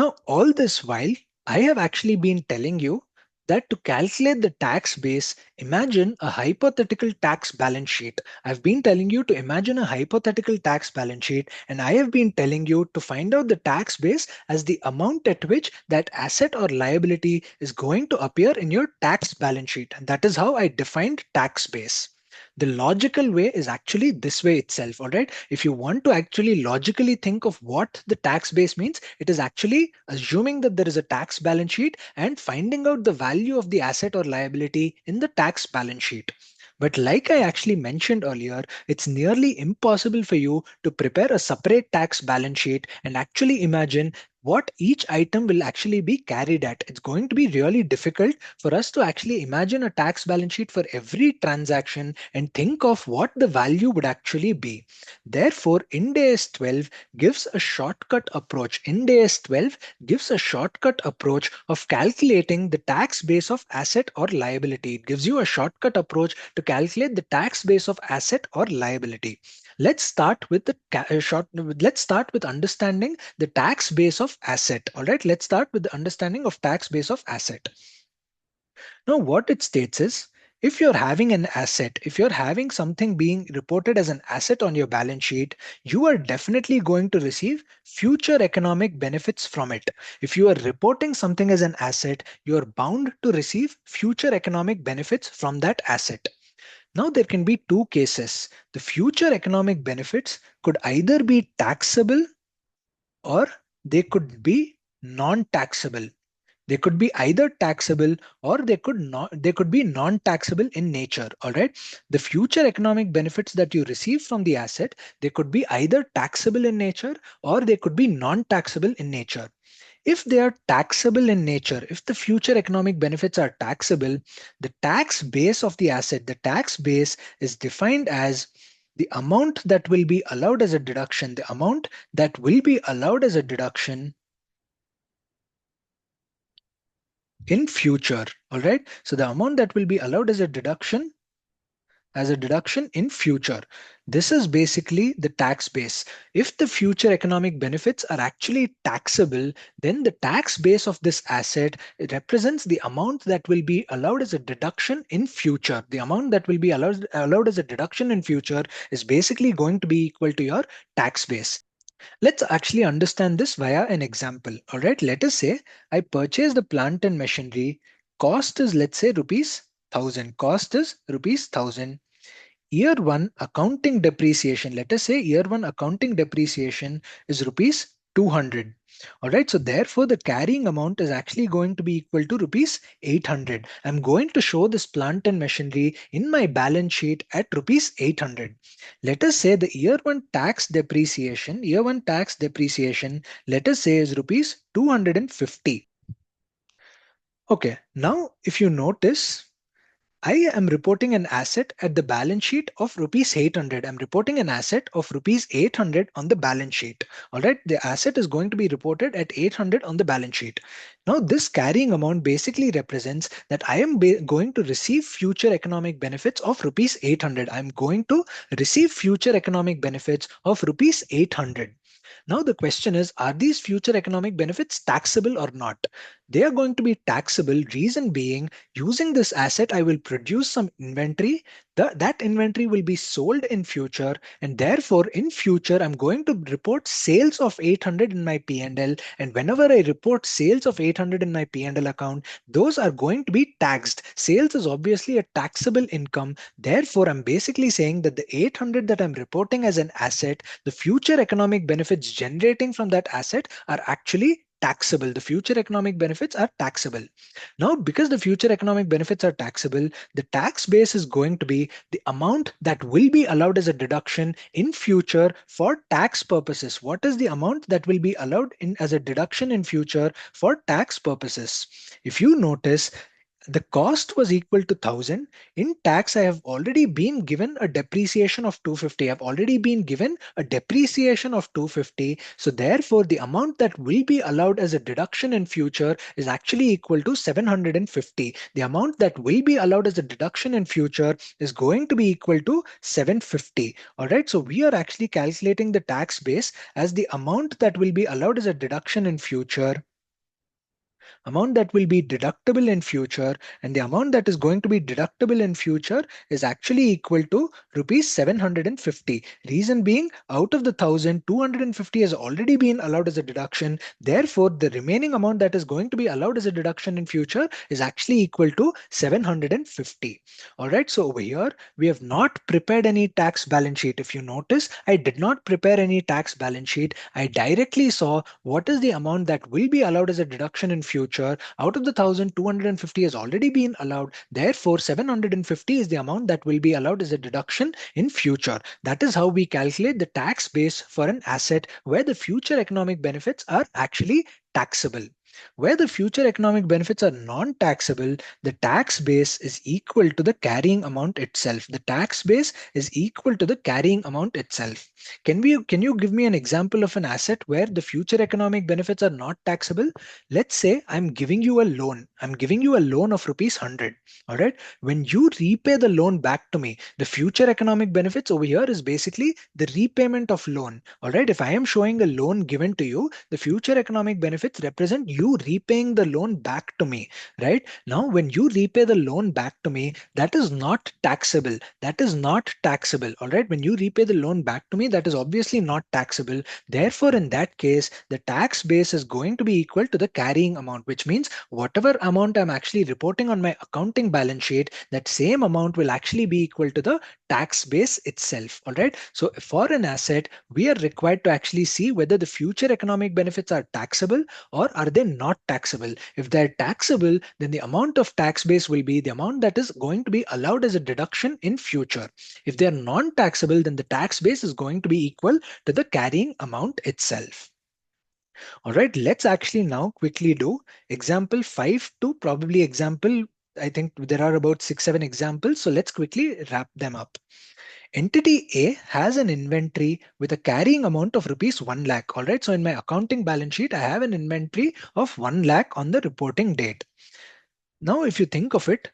Now, all this while, I have actually been telling you that to calculate the tax base, imagine a hypothetical tax balance sheet. I've been telling you to imagine a hypothetical tax balance sheet, and I have been telling you to find out the tax base as the amount at which that asset or liability is going to appear in your tax balance sheet. That is how I defined tax base. The logical way is actually this way itself. All right, if you want to actually logically think of what the tax base means, it is actually assuming that there is a tax balance sheet and finding out the value of the asset or liability in the tax balance sheet. But like I actually mentioned earlier, it's nearly impossible for you to prepare a separate tax balance sheet and actually imagine what each item will actually be carried at. It's going to be really difficult for us to actually imagine a tax balance sheet for every transaction and think of what the value would actually be. Therefore, Ind AS 12 gives a shortcut approach. Ind AS 12 gives a shortcut approach of calculating the tax base of asset or liability. It gives you a shortcut approach to calculate the tax base of asset or liability. Let's start with let's start with understanding the tax base of asset. All right, let's start with the understanding of tax base of asset. Now, what it states is, if you're having an asset, if you're having something being reported as an asset on your balance sheet, you are definitely going to receive future economic benefits from it. If you are reporting something as an asset, you're bound to receive future economic benefits from that asset. Now, there can be two cases. The future economic benefits could either be taxable or they could be non-taxable. They could be either taxable or they could be non-taxable in nature. All right. The future economic benefits that you receive from the asset, they could be either taxable in nature or they could be non-taxable in nature. If they are taxable in nature, if the future economic benefits are taxable, the tax base of the asset, the tax base is defined as the amount that will be allowed as a deduction, the amount that will be allowed as a deduction in future. All right. So the amount that will be allowed as a deduction in future. This is basically the tax base. If the future economic benefits are actually taxable, then the tax base of this asset represents the amount that will be allowed as a deduction in future. The amount that will be allowed as a deduction in future is basically going to be equal to your tax base. Let's actually understand this via an example. All right, let us say I purchased the plant and machinery. Cost is, let's say, rupees 1000. Cost is rupees 1000. Year one accounting depreciation, let us say year one accounting depreciation is rupees 200. All right, so therefore the carrying amount is actually going to be equal to rupees 800. I'm going to show this plant and machinery in my balance sheet at rupees 800. Let us say the year one tax depreciation, let us say is rupees 250. Okay, now if you notice, I am reporting an asset at the balance sheet of rupees 800. I'm reporting an asset of rupees 800 on the balance sheet. All right, the asset is going to be reported at 800 on the balance sheet. Now, this carrying amount basically represents that I am going to receive future economic benefits of rupees 800. I'm going to receive future economic benefits of rupees 800. Now the question is, are these future economic benefits taxable or not? They are going to be taxable. Reason being, using this asset, I will produce some inventory. That inventory will be sold in future, and therefore in future, I'm going to report sales of 800 in my P&L. And whenever I report sales of 800 in my P&L account, those are going to be taxed. Sales is obviously a taxable income. Therefore, I'm basically saying that the 800 that I'm reporting as an asset, the future economic benefits generating from that asset are actually taxable. The future economic benefits are taxable. Now, because the future economic benefits are taxable, the tax base is going to be the amount that will be allowed as a deduction in future for tax purposes. What is the amount that will be allowed in as a deduction in future for tax purposes? If you notice, the cost was equal to 1000. In tax, I have already been given a depreciation of 250. I've already been given a depreciation of 250. So therefore, the amount that will be allowed as a deduction in future is actually equal to 750. The amount that will be allowed as a deduction in future is going to be equal to 750. All right, so we are actually calculating the tax base as the amount that will be allowed as a deduction in future amount that will be deductible in future, and the amount that is going to be deductible in future is actually equal to rupees 750. Reason being, out of the 1,250 has already been allowed as a deduction. Therefore, the remaining amount that is going to be allowed as a deduction in future is actually equal to 750. All right, so over here we have not prepared any tax balance sheet. If you notice, I did not prepare any tax balance sheet. I directly saw what is the amount that will be allowed as a deduction in future. Out of the 1,250 has already been allowed. Therefore, 750 is the amount that will be allowed as a deduction in future. That is how we calculate the tax base for an asset where the future economic benefits are actually taxable. Where the future economic benefits are non-taxable, the tax base is equal to the carrying amount itself. The tax base is equal to the carrying amount itself. Can you give me an example of an asset where the future economic benefits are not taxable? Let's say I'm giving you a loan. I'm giving you a loan of rupees 100. All right. When you repay the loan back to me, the future economic benefits over here is basically the repayment of loan. All right. If I am showing a loan given to you, the future economic benefits represent you repaying the loan back to me. Right. Now, when you repay the loan back to me, that is not taxable. That is not taxable. All right. When you repay the loan back to me, that is obviously not taxable. Therefore, in that case, the tax base is going to be equal to the carrying amount, which means whatever amount I'm actually reporting on my accounting balance sheet, that same amount will actually be equal to the tax base itself. All right. So for an asset, we are required to actually see whether the future economic benefits are taxable or are they not taxable. If they're taxable, then the amount of tax base will be the amount that is going to be allowed as a deduction in future. If they are non-taxable, then the tax base is going to be equal to the carrying amount itself. All right, let's actually now quickly do example 5 to probably example. I think there are about 6, 7 examples. So let's quickly wrap them up. Entity A has an inventory with a carrying amount of rupees 1 lakh. All right, so in my accounting balance sheet, I have an inventory of 1 lakh on the reporting date. Now, if you think of it,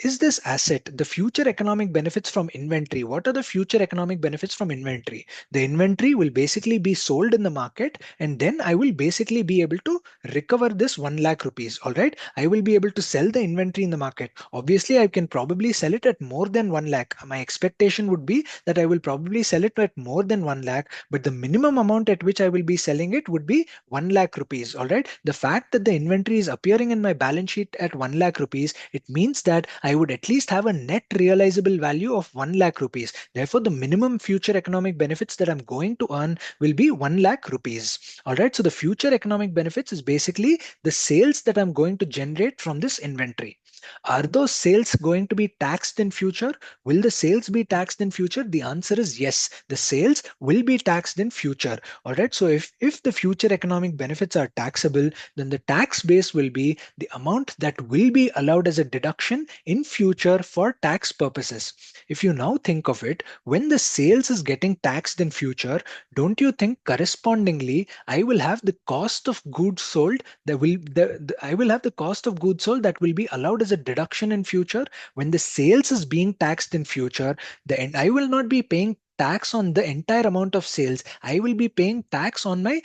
is this asset the future economic benefits from inventory? What are the future economic benefits from inventory? The inventory will basically be sold in the market, and then I will basically be able to recover this 1 lakh rupees. All right. I will be able to sell the inventory in the market. Obviously, I can probably sell it at more than 1 lakh. My expectation would be that I will probably sell it at more than 1 lakh, but the minimum amount at which I will be selling it would be 1 lakh rupees. All right. The fact that the inventory is appearing in my balance sheet at 1 lakh rupees, it means that I would at least have a net realizable value of 1 lakh rupees. Therefore, the minimum future economic benefits that I'm going to earn will be 1 lakh rupees. All right. So the future economic benefits is basically the sales that I'm going to generate from this inventory. Are those sales going to be taxed in future? Will the sales be taxed in future? The answer is yes. The sales will be taxed in future. All right. So if the future economic benefits are taxable, then the tax base will be the amount that will be allowed as a deduction in future for tax purposes. If you now think of it, when the sales is getting taxed in future, don't you think correspondingly I will have the cost of goods sold that will I will have the cost of goods sold that will be allowed as a deduction in future? When the sales is being taxed in future, I will not be paying tax on the entire amount of sales. I will be paying tax on my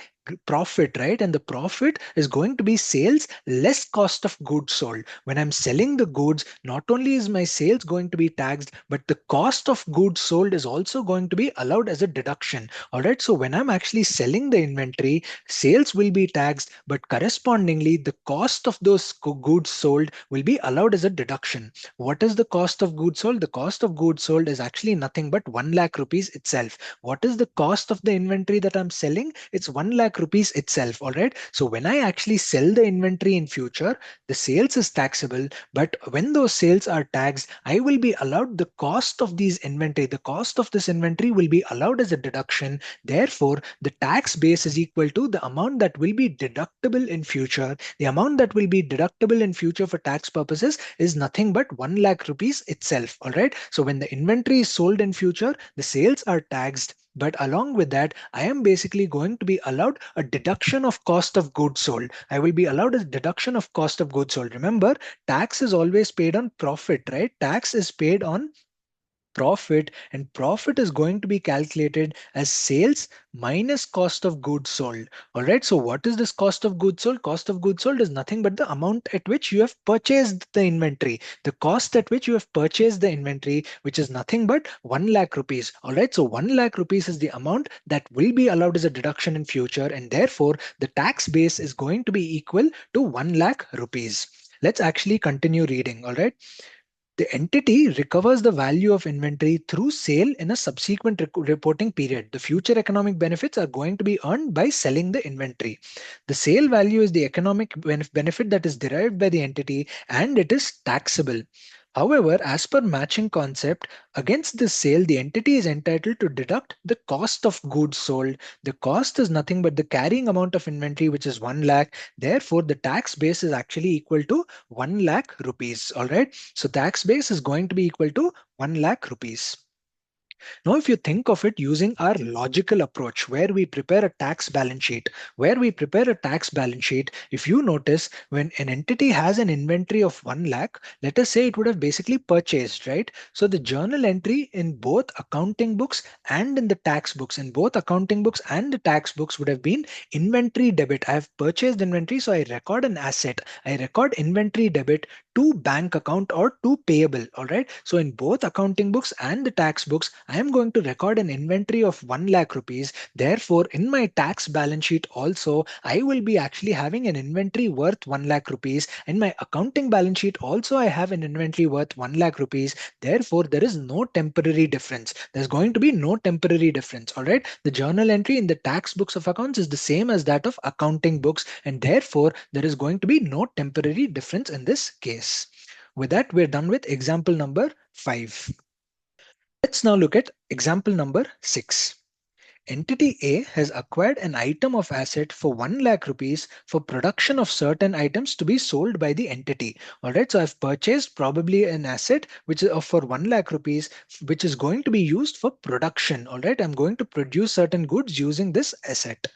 profit, right? And the profit is going to be sales less cost of goods sold. When I'm selling the goods, not only is my sales going to be taxed, but the cost of goods sold is also going to be allowed as a deduction. All right. So when I'm actually selling the inventory, sales will be taxed, but correspondingly, the cost of those goods sold will be allowed as a deduction. What is the cost of goods sold? The cost of goods sold is actually nothing but 1 lakh rupees itself. What is the cost of the inventory that I'm selling? It's 1 lakh rupees itself. All right. So when I actually sell the inventory in future, the sales is taxable, but when those sales are taxed, I will be allowed the cost of these inventory. The cost of this inventory will be allowed as a deduction. Therefore, the tax base is equal to the amount that will be deductible in future. The amount that will be deductible in future for tax purposes is nothing but 1 lakh rupees itself. All right. So when the inventory is sold in future, the sales are taxed. But along with that, I am basically going to be allowed a deduction of cost of goods sold. I will be allowed a deduction of cost of goods sold. Remember, tax is always paid on profit, right? Tax is paid on profit, and profit is going to be calculated as sales minus cost of goods sold. All right, so what is this cost of goods sold? Cost of goods sold is nothing but the amount at which you have purchased the inventory, the cost at which you have purchased the inventory, which is nothing but 1 lakh rupees. All right, so 1 lakh rupees is the amount that will be allowed as a deduction in future, and therefore the tax base is going to be equal to 1 lakh rupees. Let's actually continue reading. All right. The entity recovers the value of inventory through sale in a subsequent reporting period. The future economic benefits are going to be earned by selling the inventory. The sale value is the economic benefit that is derived by the entity and it is taxable. However, as per matching concept, against this sale, the entity is entitled to deduct the cost of goods sold. The cost is nothing but the carrying amount of inventory, which is 1 lakh. Therefore, the tax base is actually equal to 1 lakh rupees. All right. So tax base is going to be equal to 1 lakh rupees. Now, if you think of it using our logical approach, where we prepare a tax balance sheet, if you notice when an entity has an inventory of 1 lakh, let us say it would have basically purchased, right? So the journal entry in both accounting books and in the tax books, in both accounting books and the tax books would have been inventory debit. I have purchased inventory, so I record an asset. I record inventory debit to bank account or to payable. All right. So in both accounting books and the tax books, I am going to record an inventory of 1 lakh rupees. Therefore, in my tax balance sheet also, I will be actually having an inventory worth 1 lakh rupees. In my accounting balance sheet also, I have an inventory worth 1 lakh rupees. Therefore, there is no temporary difference. There's going to be no temporary difference. All right. The journal entry in the tax books of accounts is the same as that of accounting books, and therefore there is going to be no temporary difference in this case. With that, we're done with example number 5. Let's now look at example number 6. Entity A has acquired an item of asset for 1 lakh rupees for production of certain items to be sold by the entity. All right, so I've purchased probably an asset which is of for 1 lakh rupees, which is going to be used for production. All right, I'm going to produce certain goods using this asset.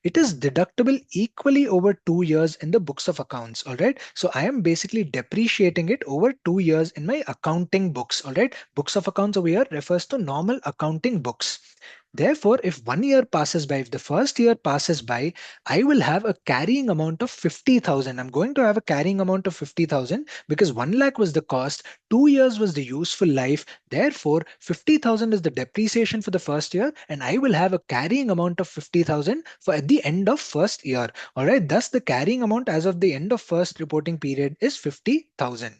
It is deductible equally over 2 years in the books of accounts. All right. So I am basically depreciating it over 2 years in my accounting books. All right. Books of accounts over here refers to normal accounting books. Therefore, if 1 year passes by, if the first year passes by, I will have a carrying amount of 50,000. I'm going to have a carrying amount of 50,000 because 1 lakh was the cost, 2 years was the useful life. Therefore, 50,000 is the depreciation for the first year, and I will have a carrying amount of 50,000 for at the end of first year. All right. Thus, the carrying amount as of the end of first reporting period is 50,000.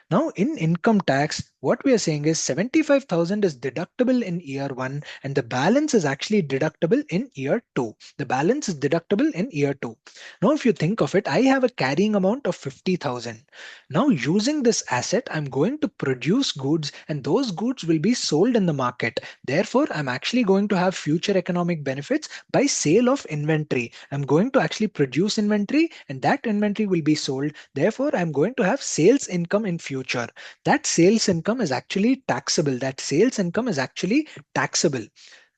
Now, in income tax, what we are saying is 75,000 is deductible in year one, and the balance is actually deductible in year two. The balance is deductible in year two. Now, if you think of it, I have a carrying amount of 50,000. Now, using this asset, I'm going to produce goods, and those goods will be sold in the market. Therefore, I'm actually going to have future economic benefits by sale of inventory. I'm going to actually produce inventory, and that inventory will be sold. Therefore, I'm going to have sales income in future. That sales income is actually taxable. That sales income is actually taxable.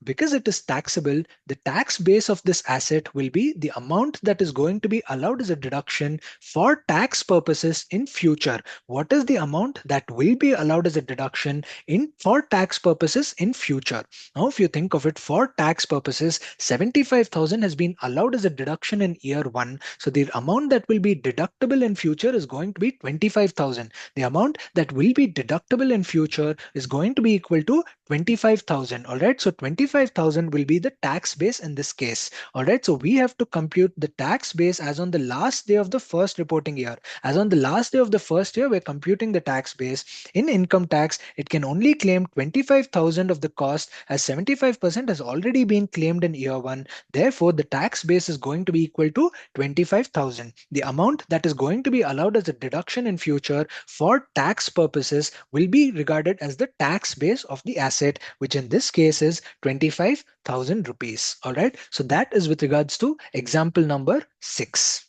Because it is taxable, the tax base of this asset will be the amount that is going to be allowed as a deduction for tax purposes in future. What is the amount that will be allowed as a deduction in for tax purposes in future? Now, if you think of it, for tax purposes, 75,000 has been allowed as a deduction in year one. So the amount that will be deductible in future is going to be 25,000. The amount that will be deductible in future is going to be equal to 25,000. All right. So 25,000 will be the tax base in this case. All right. So we have to compute the tax base as on the last day of the first reporting year. As on the last day of the first year, we're computing the tax base. In income tax, it can only claim 25,000 of the cost as 75% has already been claimed in year one. Therefore, the tax base is going to be equal to 25,000. The amount that is going to be allowed as a deduction in future for tax purposes will be regarded as the tax base of the asset, which in this case is 25,000 rupees. All right. So that is with regards to example number 6.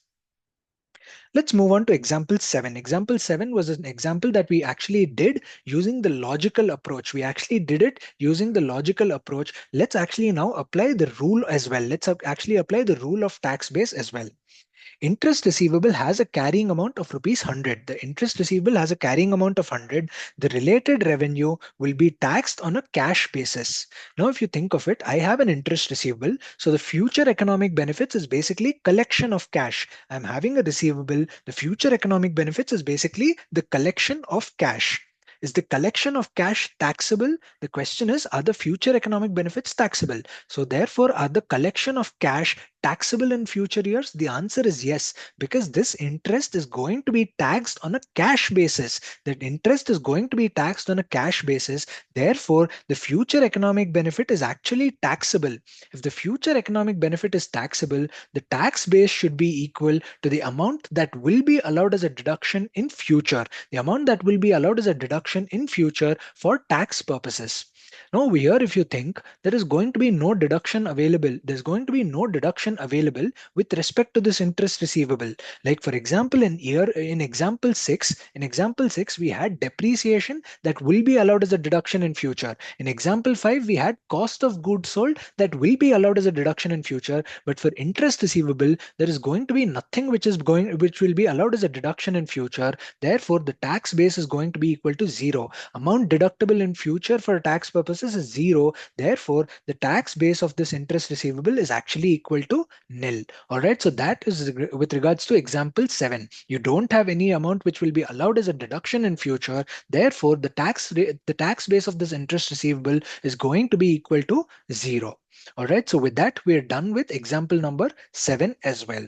Let's move on to example 7. Example 7 was an example that we actually did using the logical approach. We actually did it using the logical approach. Let's actually now apply the rule as well. Let's actually apply the rule of tax base as well. Interest receivable has a carrying amount of rupees 100. The interest receivable has a carrying amount of 100. The related revenue will be taxed on a cash basis. Now, if you think of it, I have an interest receivable. So the future economic benefits is basically collection of cash. I'm having a receivable. The future economic benefits is basically the collection of cash. Is the collection of cash taxable? The question is, are the future economic benefits taxable? So therefore, are the collection of cash taxable in future years? The answer is yes, because this interest is going to be taxed on a cash basis. That interest is going to be taxed on a cash basis. Therefore, the future economic benefit is actually taxable. If the future economic benefit is taxable, the tax base should be equal to the amount that will be allowed as a deduction in future. The amount that will be allowed as a deduction in future for tax purposes. Now, over here, if you think there is going to be no deduction available, there's going to be no deduction available with respect to this interest receivable. Like for example, in example six, we had depreciation that will be allowed as a deduction in future. In example five, we had cost of goods sold that will be allowed as a deduction in future. But for interest receivable, there is going to be nothing which will be allowed as a deduction in future. Therefore, the tax base is going to be equal to zero. Amount deductible in future for tax purposes is zero. Therefore, the tax base of this interest receivable is actually equal to nil. All right. So that is with regards to example 7. You don't have any amount which will be allowed as a deduction in future. Therefore, the tax base of this interest receivable is going to be equal to zero. All right. So with that, we're done with example number 7 as well.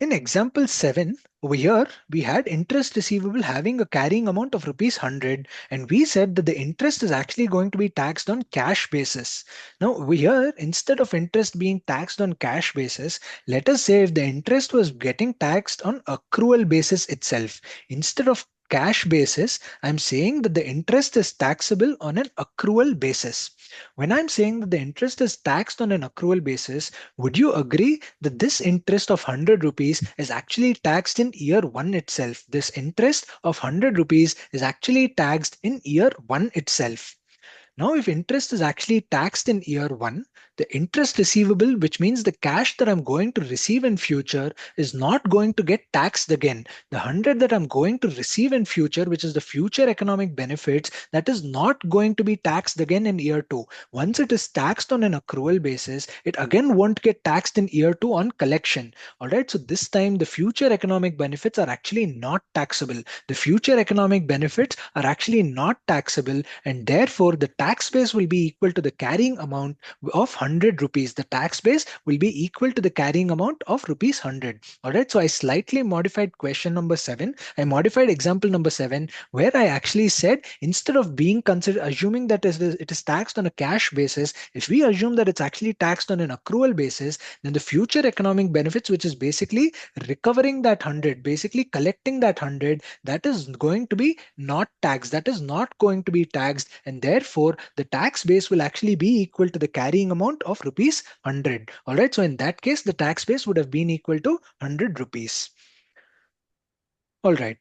In example 7, over here, we had interest receivable having a carrying amount of rupees 100, and we said that the interest is actually going to be taxed on cash basis. Now, over here, instead of interest being taxed on cash basis, let us say if the interest was getting taxed on accrual basis itself. Instead of cash basis, I'm saying that the interest is taxable on an accrual basis. When I'm saying that the interest is taxed on an accrual basis, would you agree that this interest of 100 rupees is actually taxed in year 1 itself? This interest of 100 rupees is actually taxed in year 1 itself. Now, if interest is actually taxed in year 1, the interest receivable, which means the cash that I'm going to receive in future, is not going to get taxed again. The 100 that I'm going to receive in future, which is the future economic benefits, that is not going to be taxed again in year 2. Once it is taxed on an accrual basis, it again won't get taxed in year 2 on collection. All right. So this time the future economic benefits are actually not taxable. The future economic benefits are actually not taxable, and therefore the tax base will be equal to the carrying amount of 100 rupees. The tax base will be equal to the carrying amount of rupees 100. All right. So I slightly modified question number 7. I modified example number 7, where I actually said instead of being considered assuming that it is taxed on a cash basis, if we assume that it's actually taxed on an accrual basis, then the future economic benefits, which is basically recovering that 100, basically collecting that 100, that is going to be not taxed. That is not going to be taxed, and therefore the tax base will actually be equal to the carrying amount of rupees 100. All right. So in that case, the tax base would have been equal to 100 rupees. All right.